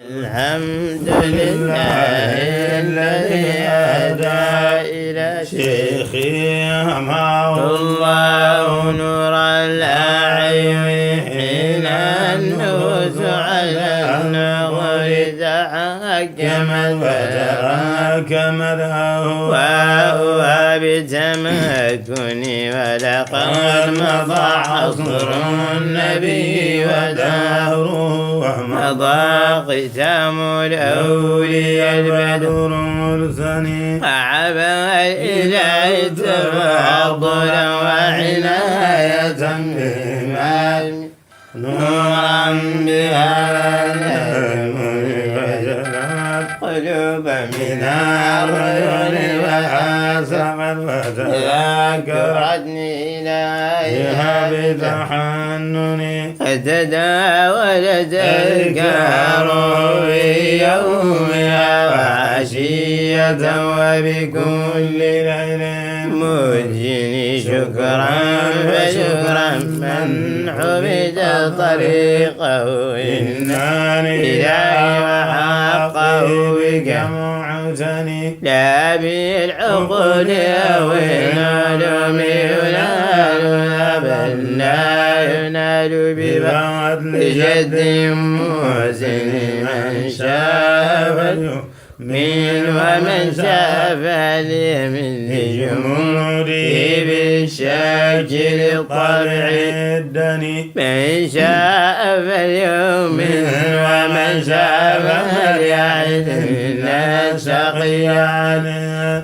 الحمد لله الذي هدى إلى شيخي أماه الله نور الأعين حين النفوس على النظر تحكمت وهو بتمكني ولقد مضى عصر النبي ودهره ومضى ختام الأولياء البدر مرسني أعبى إليه تفضلا وعناية بما نورا بها قلوب من الرجل وحاسبت وتذاكرتني إليها بتحنني فتداولت تذكاره في يومها وعشية وبكل ليل مجني شكرا فشكرا من عبد طريقه إنني إلهي وحقه بك معتني لا بالعقول أو العلوم ينال بل لا ينال بفضل جد محسن من شاء من ومن شاء فليمن لجمهوره بالشكل الطبع الدني من شاء فليؤمن ومن شاء فليعد الشقي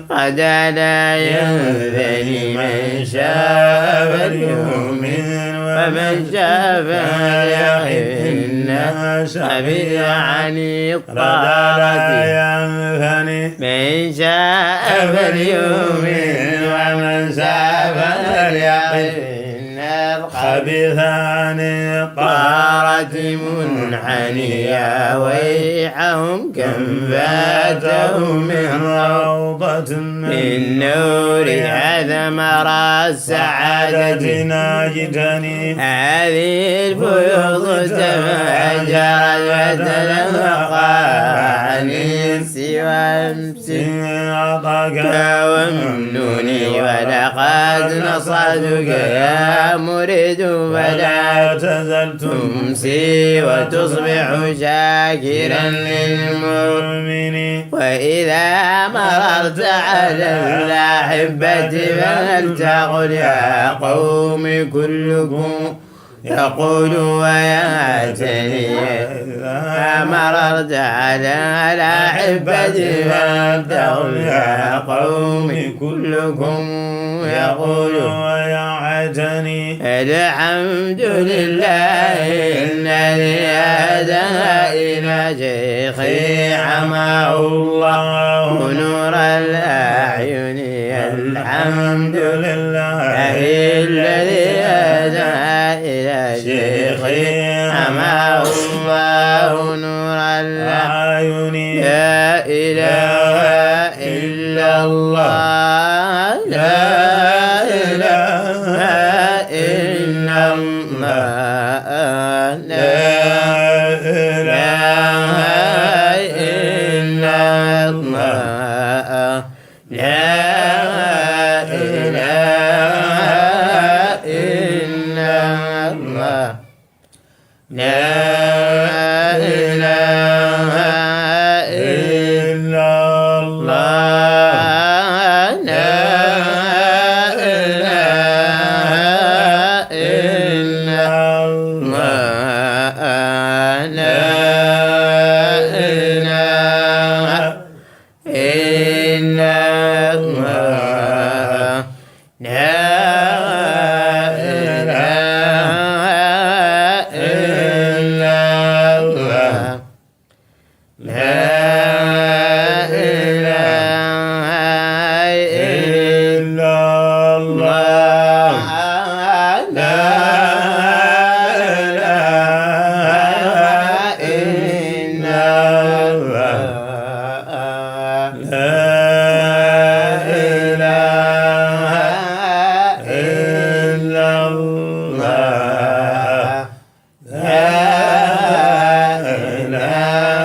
قد لا ينثني من شاء فليؤمن ومن شاء فليحن أبي عن الطارة من شاء فليؤمن ومن شاء فليحن الخبيث عن الطارة منحنيا ويحهم كم فاتهم من روضة من نور هذا مرى السعادة ناجتني هذه الفيوض تفجرت وتلقى عن سوى امسك وامنوني ولقد نصرتك يا مريد فلا تزل تمسي وتصبح شاكرا للمؤمن وإذا مررت على الأحبة فلتقل يا قوم كلكم يقول وياتني إذا مررت على الأحبة فلتقل يا قوم كلكم يقول ويعتني الحمد لله الذي هدى إلى شيخي عماه الله نور الأعين الحمد لله الذي هدى إلى شيخي عماه الله نور الأعين لا إله إلا الله لا إله إلا الله لا إله إلا الله لا إله إلا الله لا إله إلا الله لا إله إلا الله لا إله إلا الله لا إله إلا الله لا إله إلا الله لا إله إلا الله لا إله إلا الله لا إله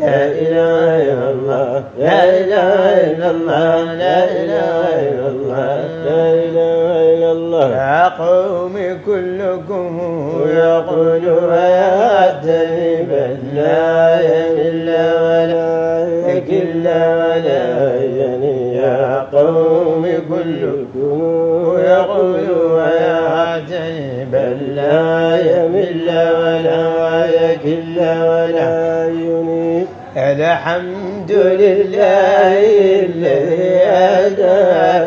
لا إله إلا الله لا إله إلا الله لا إله إلا الله لا إله إلا الله. يا قوم كلكم يقول ويا بل لا يمل ولا يكل ولا يني. يا قوم كلكم يقول ويا بل لا يمل ولا يكل ولا يني. الحمد لله الذي هدى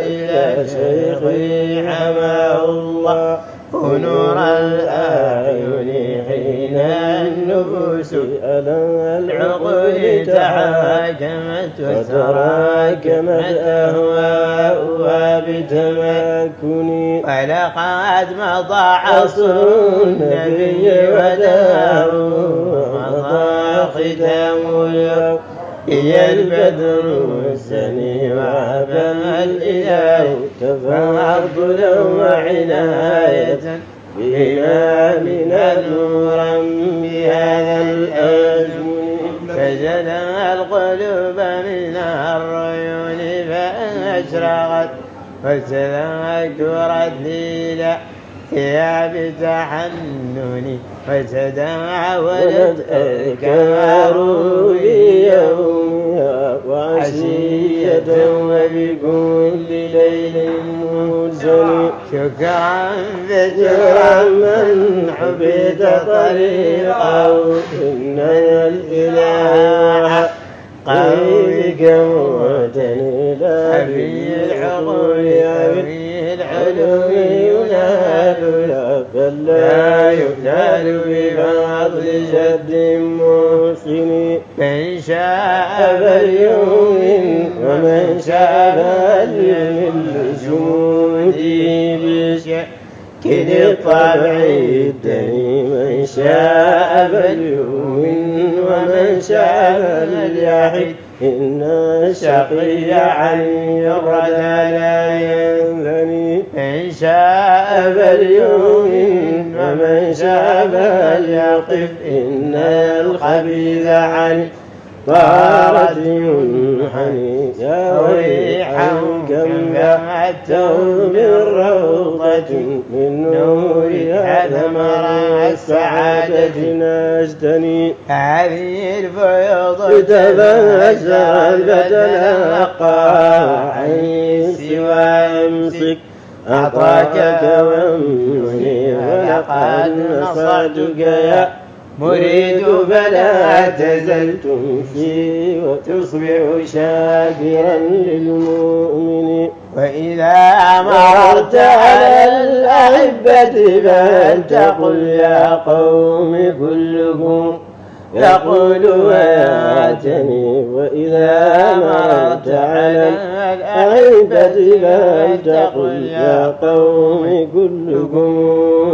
إلى شيخي حماه الله ونور الأعين حين النفوس العقول تحاكمت وتراكمت أهواؤها بتمكن. ولقد مضى عصر النبي ودار مضى ختام اليوم هي البدر السني وعبا الإله تفاضل وعناية بإمامنا نورا بهذا الأزمن. فجلى القلوب من الريون فأشرقت وتذكرت ليلة هي بتحنن وتداولت أذكار يومها وعشية وبكل ليل مرسل. شكرا فشكرا من حبيت طريقه إن الإله قومك موتني لا في العقول أبي العلوم ينال لا فلا ينال بفضل جد محسن. من شاء فليؤمن ومن شاء فليؤمن لجموده بشكل الطبع الدني. من شاء فليؤمن ومن شاء فليحد إن الشقي عن الردى لا ينثني. من شاء فليؤمن ومن شاء فليقف إن الخبيث عن طارت ينحني. يا ويحهم كم بعدته من روضة من نور هذا مرى السعادة نجتني. هذه الفيوض تباشرت فتلقى عن سوى أمسك أعطاك كوامني. ولقد نصرتك يا مريد فلا تزل تمشي وتصبح شاكرا للمؤمن. وإذا مررت على الأحبة فلتقل يا قوم كلكم يقول وياتني. وإذا مررت على الأحبة فلتقل يا قوم كلكم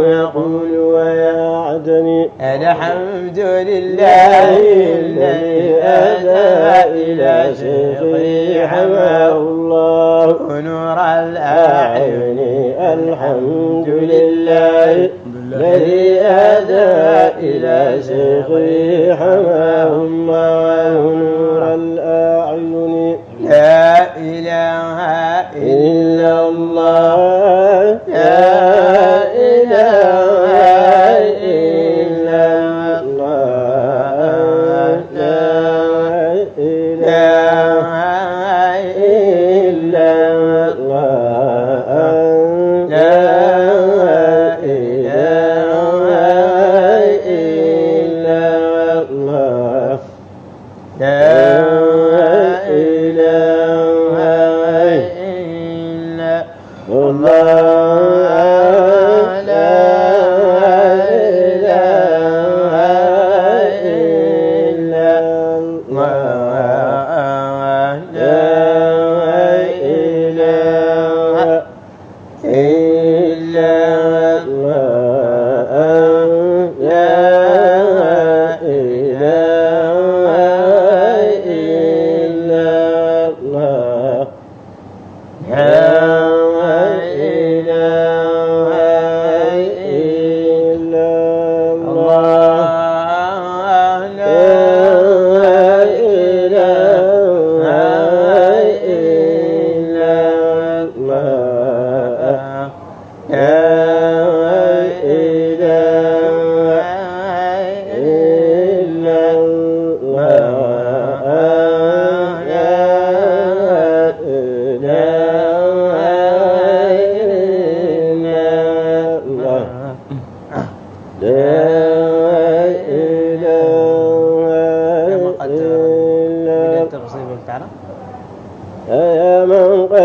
يقول ويعدني. الحمد لله الذي أتى إلى شيخي حماه الله ونور الأعين. الحمد لله الذي أتى إلى شيخي حماه الله ونور الأعين. لا إله إلا الله لا إله إلا الله لا إله إلا الله لا إله إلا الله لا إله إلا الله لا إله إلا الله لا إله إلا الله لا إله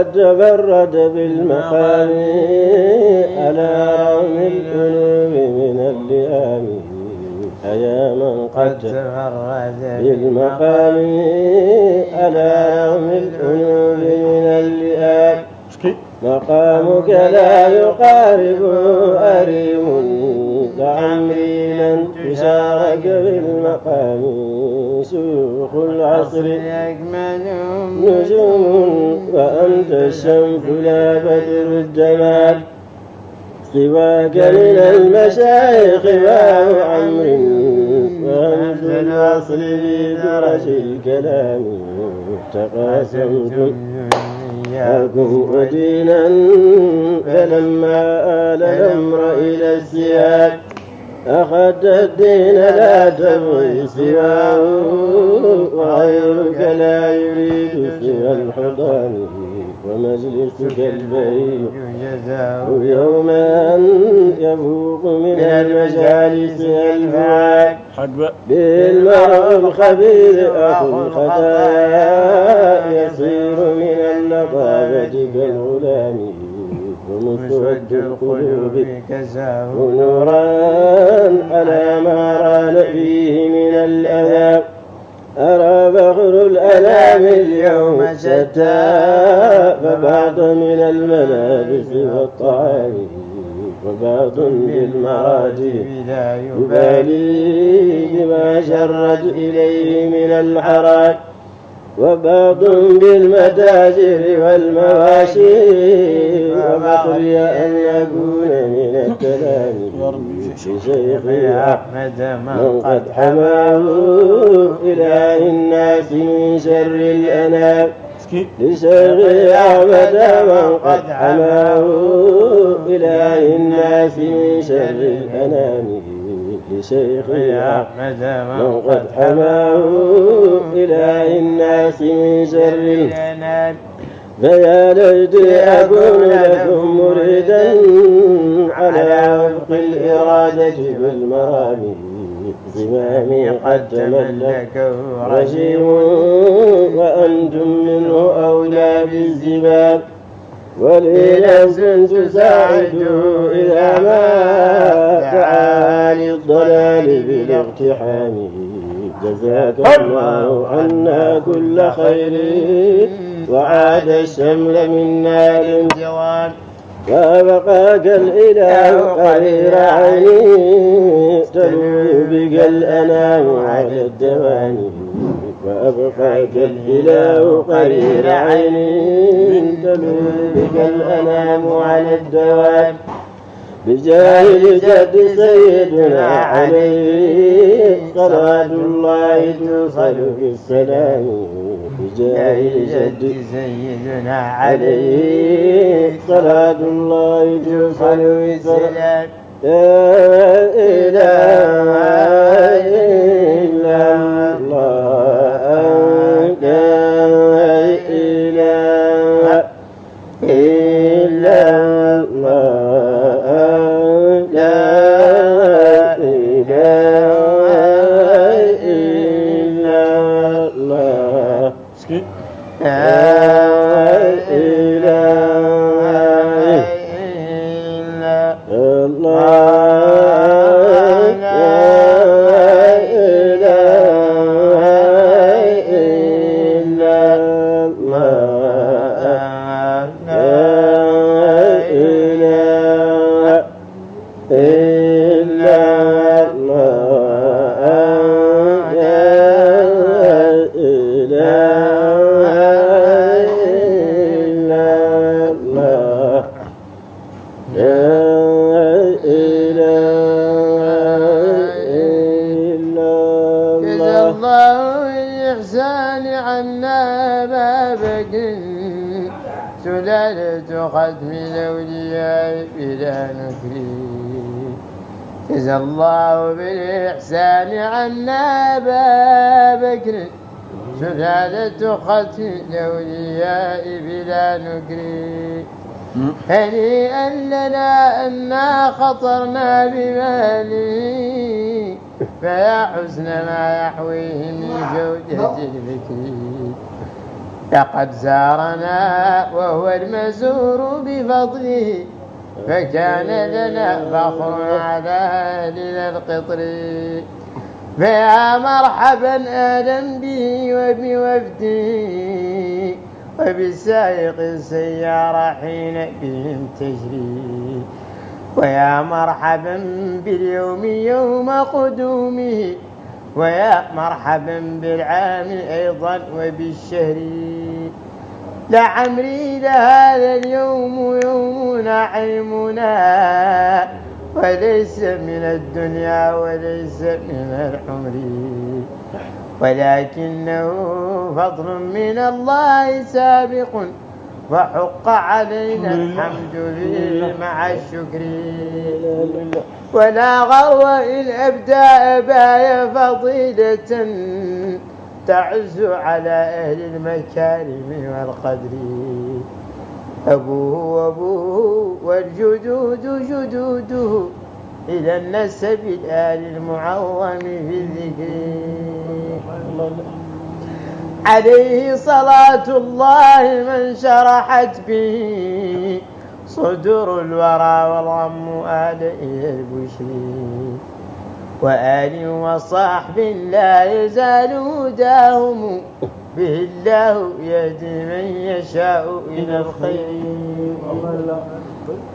قد تبرد بالمقام على رغم القلوب من اللئام أيا من قد تبرد بالمقام على رغم القلوب من اللئام مقامك لا يقارب أريم لعمري لن تشارك بالمقام شيوخ العصر أجملهم نجوم وأنت الشمس لا بدر الجمال سواك من المشايخ باب عمر وأنت العصر بدرج الكلام تقاسمتم إياكم ودينا فلما آل الأمر إلى السياد أخذت الدين لا تبغي سواه وغيرك لا يريد سوى الحضان ومجلسك البريء جزاء يوما يفوق من المجالس الفعال بالمرء الخبير أخو الخطايا يصير من اللطافة كالغلام ومسود القلوب كساه نورا على ما ران فيه من الأذى أرى فخر الأنام اليوم شتى فبعض من الملابس والطعام وبعض بالمراتب لا يبالي بما شرد إليه من الحراج وبعض بالمتاجر والمواشي وبقي أن يكون من الكلام بشيخ أحمد من قد حماه إله الناس من شر الأنام لشيخ أحمد من قد حماه إله الناس من شر الأنام لشيخ أحمد من قد حماه إله الناس من شر الأنام فيا ليت أكون لكم مريدا على وفق الإرادة بالمرام زمامي قد تملكه رجيم وأنتم منه أولى بالزباب ولي نفس تساعد إذا ما دعا للضلال بالاقتحام جزاك الله عنا كل خير وعاد الشمل منا الانجوان وبقاك الإله قرير عيني تلوي بك الأنام على الدوام وأبقاك الإله قرير عيني تلوي بك الأنام على الدوام بجاه الجد سيدنا عليه صلاة الله توصل بالسلام بجاه الجد سيدنا عليه صلاة الله توصل بالسلام لا إله إلا الله لا إله إلا الله لا إله إلا الله لا إله إلا الله لا إله إلا الله لا إله إلا الله لا إله إلا الله لا إله إلا الله جزا الله الإحسان عنا بابك سلالة ختم الأولياء بلا نكري جزا الله بالإحسان عنا بابك سلالة ختم الأولياء بلا نكري هنيئا لنا أنا خطرنا بماله فيا حسن ما يحويه من جودة الذكر لقد زارنا وهو المزور بفضله فكان لنا فخر على لنا القطر فيا مرحبا أهلا به وبوفده وبسائق السيارة حين بهم تجري ويا مرحبا باليوم يوم قدومه ويا مرحبا بالعام أيضا وبالشهر لعمري لهذا اليوم يوم نعيمنا وليس من الدنيا وليس من العمر ولكنه فضل من الله سابق وحق علينا الحمد به مع الشكر ولا غو إن أبدى أبايا فضيلة تعز على أهل المكارم والقدر أبوه وأبوه والجدود جدوده إلى النسب الآل المعظم في الذكر عليه صلاة الله من شرحت به صدور الورى والغم آل إلى البشر وآل وصحب لا يزال هداهم به الله يهدي من يشاء إلى الخير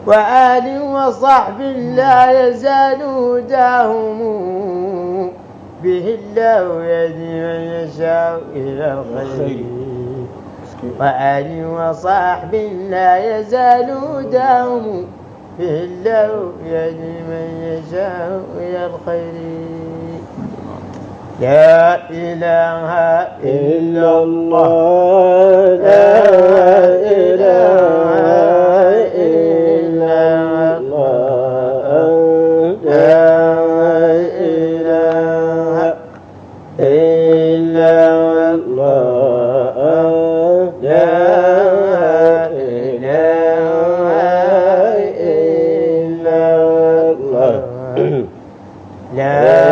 وآل وصحب لا يزال هداهم به الله يهدي من يشاء إلى الخير وآل وصحب لا يزال هداهم به الله يهدي من يشاء إلى الخير لا إله إلا الله لا إله إلا الله لا إله إلا الله لا إله إلا الله لا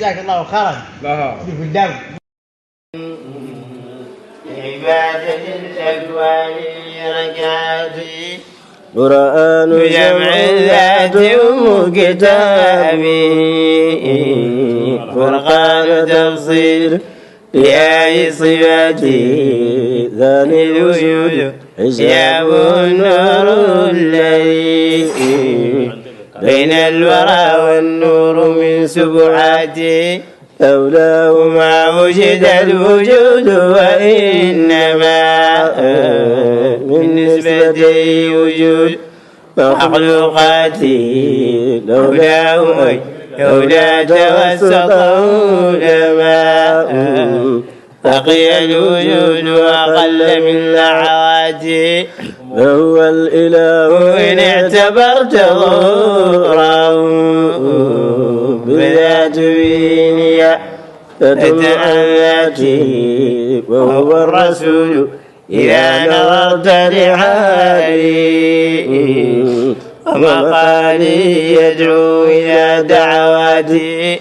جزاك الله خيرا. لا قدام عبادة الأكوان ركعتي قرآن جمع الذات كتابي فرقان تفصيل لآي صفاتي ذاني الوجود حجاب النور الذي بين الورى والنور من سبعاتي لولاه ما وجد الوجود وإنما من نسبته وجود مخلوقاتي لولا توسطه لما بقي الوجود أقل من لحظاتي فهو الإله إن اعتبرت ظهوره بذات بيني فتأمتي وهو الرسول إذا نظرت لحالي ومقالي يدعو إلى دعواتي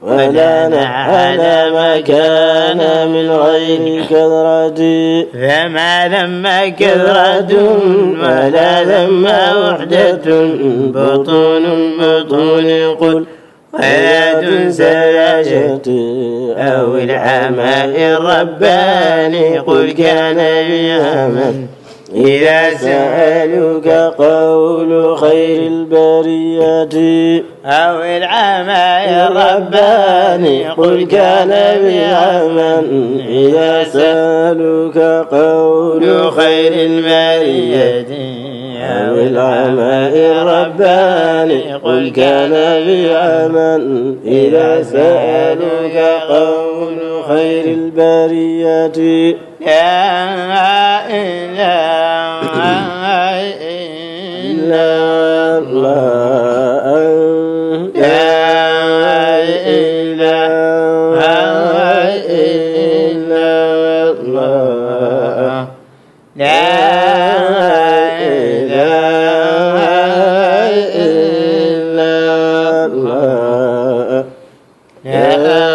ولا نحل ما كان من غير كثرة فما لما كثرة ولا لما وحدة بطون قل ولا سياشة أو العماء الرباني قل كان بيامن إذا سألوك قول خير البريات أو العماء الرباني قل كان بعمل إذا سألوك قول خير البريات أو العماء الرباني قل كان بعمل إذا سألوك قول خير البريات لا إله إلا الله لا إله إلا الله لا إله إلا الله لا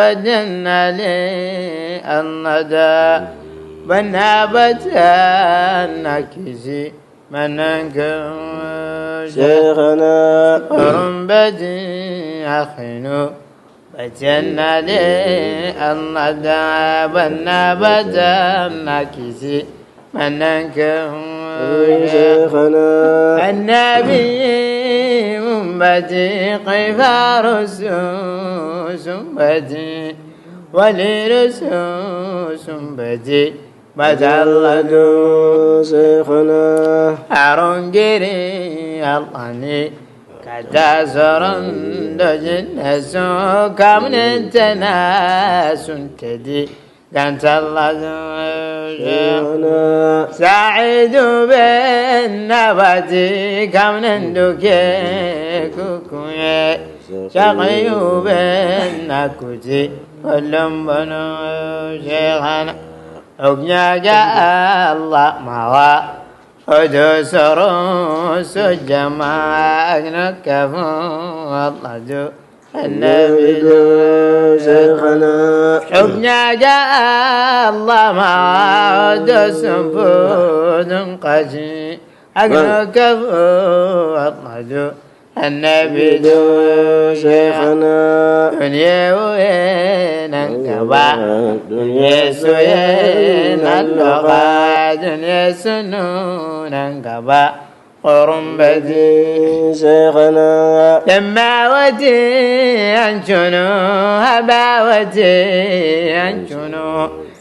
بدلنا لي الندى بنابت النكسي منك شيخنا رمبتي أخنو بدلنا لي الندى بنابت النكسي منك شيخنا النبي منبتي قفار سنبتي ولرسوس بدي بدلدو شيخنا أرنجري الله كتاسرن دجنسو كمن التناس تدي كانت الله شيخنا سعيد بالنبات كمن دوكي كوكوي شقي بالنكوتي كلهم بنو شيخنا أغنى جاء الله معوا حدوث روس الجماعة أغنى كفو الله جو النبي شيخنا أغنى جاء الله معوا حدوث فود قجي أغنى كفو الله جو النبي شيخنا دنيا وين انقبع دنيا سوين اللغة دنيا سنون انقبع قرم بدي شيخنا لما ودي أنشنو هبا ودي أنشنو